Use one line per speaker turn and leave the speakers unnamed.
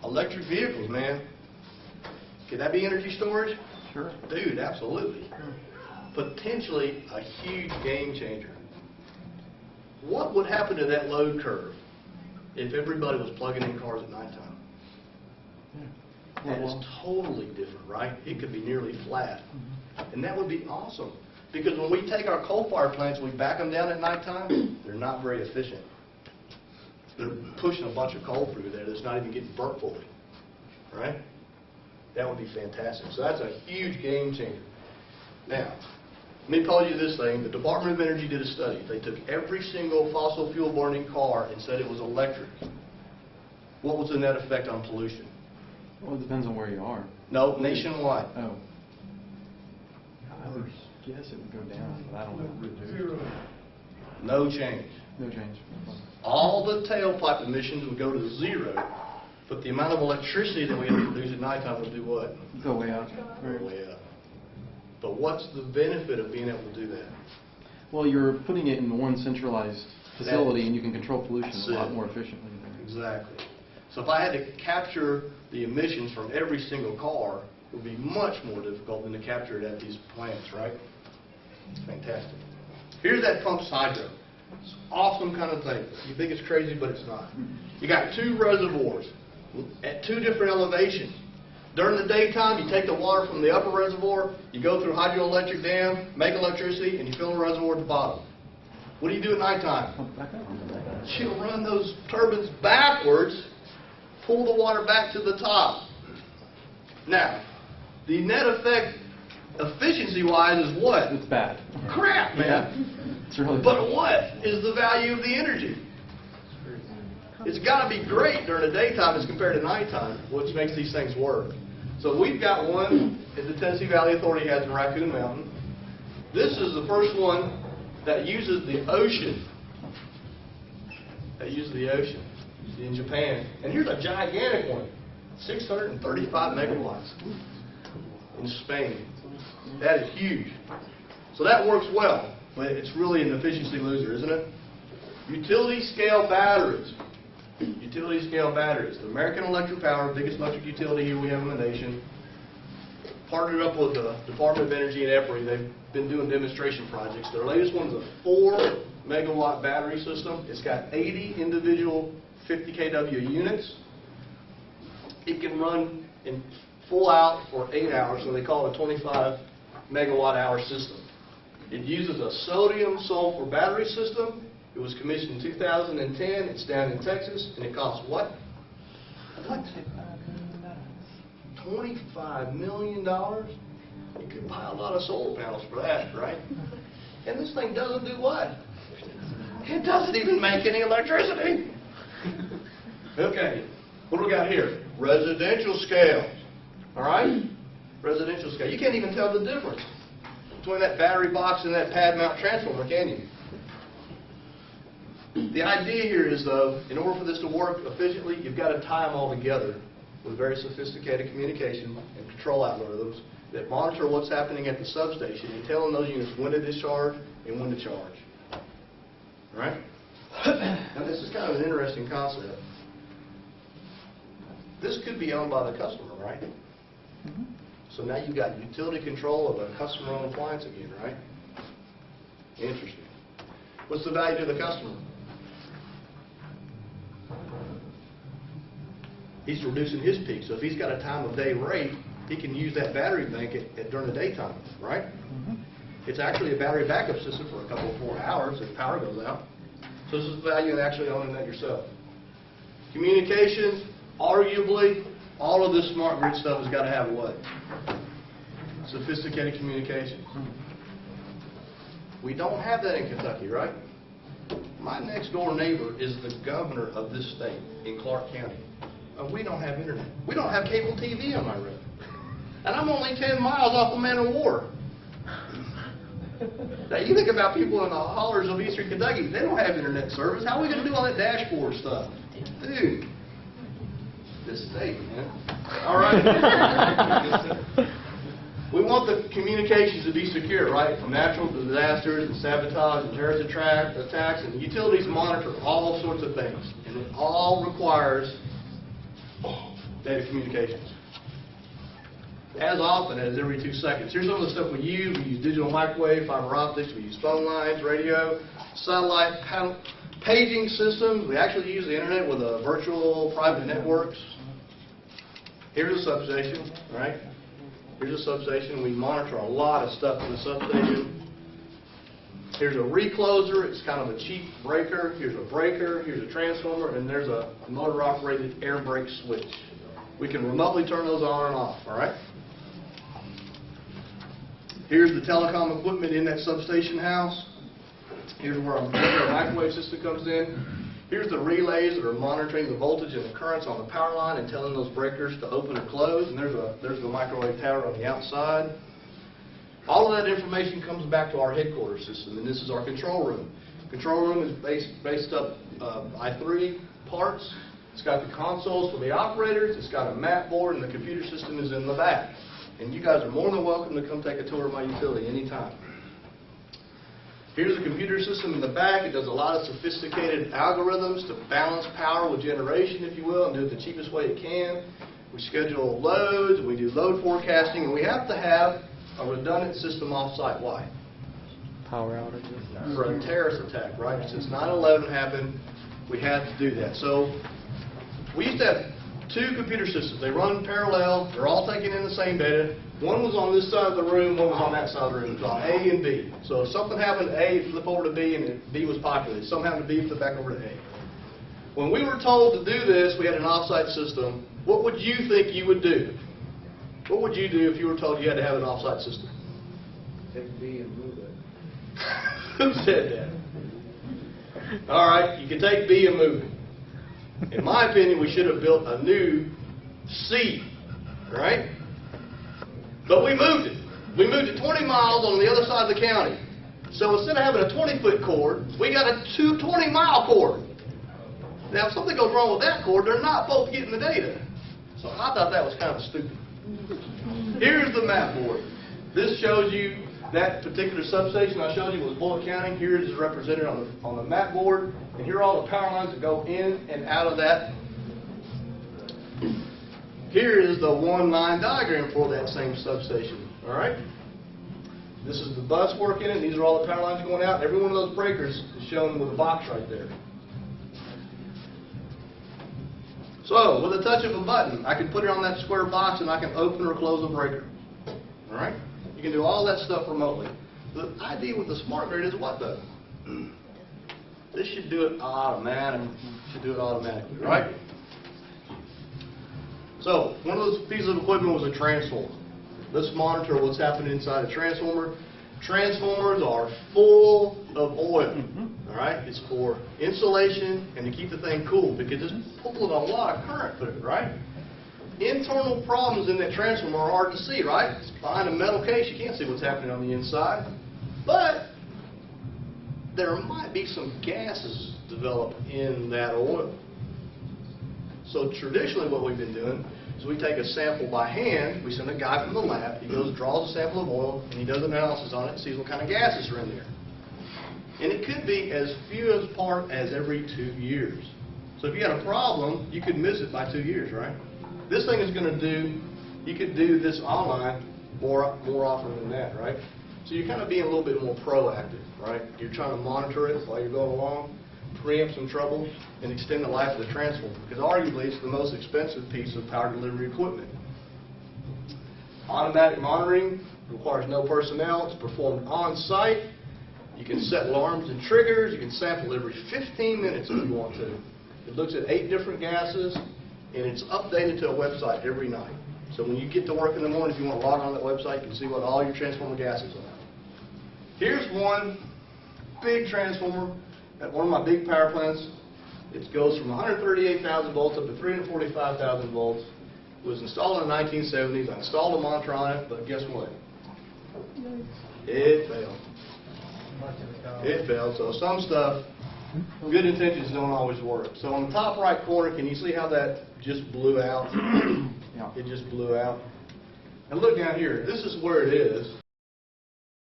Electric vehicles, man. Could that be energy storage?
Sure.
Dude, absolutely. Potentially a huge game changer. What would happen to that load curve if everybody was plugging in cars at nighttime? That is totally different, right? It could be nearly flat. And that would be awesome. Because when we take our coal-fired plants, we back them down at nighttime, they're not very efficient. They're pushing a bunch of coal through there that's not even getting burnt fully, right? That would be fantastic. So that's a huge game changer. Now, let me tell you this thing. The Department of Energy did a study. They took every single fossil fuel burning car and said it was electric. What was the net effect on pollution?
Well, it depends on where you are.
No, nationwide.
Oh. I would guess it would go down, but I don't know.
No change.
No change.
All the tailpipe emissions would go to zero, but the amount of electricity that we have to produce at nighttime would do what?
Go way up.
Go way up. But what's the benefit of being able to do that?
Well, you're putting it in one centralized facility, and you can control pollution a lot more efficiently.
Exactly. So if I had to capture the emissions from every single car, it would be much more difficult than to capture it at these plants, right? It's fantastic. Here's that pumped hydro. It's an awesome kind of thing. You think it's crazy, but it's not. You got two reservoirs at two different elevations. During the daytime, you take the water from the upper reservoir, you go through a hydroelectric dam, make electricity, and you fill the reservoir at the bottom. What do you do at nighttime? You run those turbines backwards, pull the water back to the top. Now, the net effect, efficiency-wise, is what?
It's bad.
Crap, man.
Yeah. It's really
But
bad.
what is the value of the energy? It's got to be great during the daytime as compared to nighttime, which makes these things work. So we've got one that the Tennessee Valley Authority has in Raccoon Mountain. This is the first one that uses the ocean. In Japan. And here's a gigantic one, 635 megawatts in Spain. That is huge. So that works well, but it's really an efficiency loser, isn't it? Utility scale batteries. Utility scale batteries. The American Electric Power, biggest electric utility here we have in the nation, partnered up with the Department of Energy and EPRI. They've been doing demonstration projects. Their latest one is a 4-megawatt battery system. It's got 80 individual 50 kW units. It can run in full out for 8 hours, so they call it a 25 megawatt hour system. It uses a sodium sulfur battery system. It was commissioned in 2010. It's down in Texas, and it costs what? $25 million? You could buy a lot of solar panels for that, right? And this thing doesn't do what? It doesn't even make any electricity. Okay, what do we got here? Residential scale. All right? Residential scale. You can't even tell the difference between that battery box and that pad mount transformer, can you? The idea here is, though, in order for this to work efficiently, you've got to tie them all together with very sophisticated communication and control algorithms that monitor what's happening at the substation and telling those units when to discharge and when to charge. All right? Now, this is kind of an interesting concept. This could be owned by the customer, right? Mm-hmm. So now you've got utility control of a customer-owned appliance again, right? Interesting. What's the value to the customer? He's reducing his peak. So if he's got a time of day rate, he can use that battery bank during the daytime, right? Mm-hmm. It's actually a battery backup system for a couple of 4 hours if power goes out. So this is the value in actually owning that yourself. Communications, arguably, all of this smart grid stuff has got to have what? Sophisticated communications. We don't have that in Kentucky, right? My next door neighbor is the governor of this state in Clark County. We don't have internet. We don't have cable TV on my road. And I'm only 10 miles off the Man of War. Now, you think about people in the hollers of eastern Kentucky, they don't have internet service. How are we going to do all that dashboard stuff? Dude, this state, man. All right. We want the communications to be secure, right? From natural disasters and sabotage and terrorist attacks, and the utilities monitor all sorts of things. And it all requires data communications. As often as every 2 seconds. Here's some of the stuff we use. We use digital microwave, fiber optics, we use phone lines, radio, satellite, paging systems. We actually use the internet with virtual private networks. Here's a substation, right? Here's a substation. We monitor a lot of stuff in the substation. Here's a recloser. It's kind of a cheap breaker. Here's a breaker. Here's a transformer. And there's a motor-operated air brake switch. We can remotely turn those on and off, all right? Here's the telecom equipment in that substation house. Here's where our microwave system comes in. Here's the relays that are monitoring the voltage and the currents on the power line and telling those breakers to open or close. And there's the microwave tower on the outside. All of that information comes back to our headquarters system, and this is our control room. Control room is based up I3 parts. It's got the consoles for the operators. It's got a map board, and the computer system is in the back. And you guys are more than welcome to come take a tour of my utility anytime. Here's the computer system in the back. It does a lot of sophisticated algorithms to balance power with generation, if you will, and do it the cheapest way it can. We schedule loads, we do load forecasting, and we have to have a redundant system off-site. Why?
Power outages.
For a terrorist attack, right? Since 9/11 happened, we had to do that. So we used to have 2 computer systems. They run parallel. They're all taking in the same data. One was on this side of the room, one was on that side of the room. It was on A and B. So if something happened to A, flip over to B, and B was populated. Something happened to B, flip back over to A. When we were told to do this, we had an off-site system. What would you think you would do? What would you do if you were told you had to have an off-site system?
Take B and move it.
Who said that? All right, you can take B and move it. In my opinion, we should have built a new C, right? But we moved it. We moved it 20 miles on the other side of the county. So instead of having a 20-foot cord, we got a 20-mile cord. Now, if something goes wrong with that cord, they're not both getting the data. So I thought that was kind of stupid. Here's the map board. This shows you that particular substation I showed you was Bullitt County. Here it is represented on the map board. And here are all the power lines that go in and out of that. Here is the one-line diagram for that same substation. All right? This is the bus working, and these are all the power lines going out. Every one of those breakers is shown with a box right there. So, with a touch of a button, I can put it on that square box and I can open or close a breaker. All right? You can do all that stuff remotely. The idea with the smart grid is what, though? This should do it automatically, right? So, one of those pieces of equipment was a transformer. Let's monitor what's happening inside a transformer. Transformers are full of oil. All right? It's for insulation and to keep the thing cool because it's pulling a lot of current through it, right? Internal problems in that transformer are hard to see, right? It's behind a metal case. You can't see what's happening on the inside. But there might be some gases developed in that oil. So traditionally what we've been doing is we take a sample by hand, we send a guy from the lab, he goes, draws a sample of oil, and he does an analysis on it and sees what kind of gases are in there. And it could be as few as part as every 2 years. So if you had a problem, you could miss it by 2 years, right? This thing is going to do, you could do this online more often than that, right? So you're kind of being a little bit more proactive, right? You're trying to monitor it while you're going along, preempt some trouble, and extend the life of the transformer, because arguably it's the most expensive piece of power delivery equipment. Automatic monitoring requires no personnel. It's performed on-site. You can set alarms and triggers. You can sample every 15 minutes if you want to. It looks at 8 different gases, and it's updated to a website every night. So when you get to work in the morning, if you want to log on that website, you can see what all your transformer gases are. Here's one big transformer at one of my big power plants. It goes from 138,000 volts up to 345,000 volts. It was installed in the 1970s. I installed a monitor on it, but guess what? It failed. It failed. So some stuff, good intentions don't always work. So on the top right corner, can you see how that just blew out?
Yeah.
It just blew out. And look down here. This is where it is.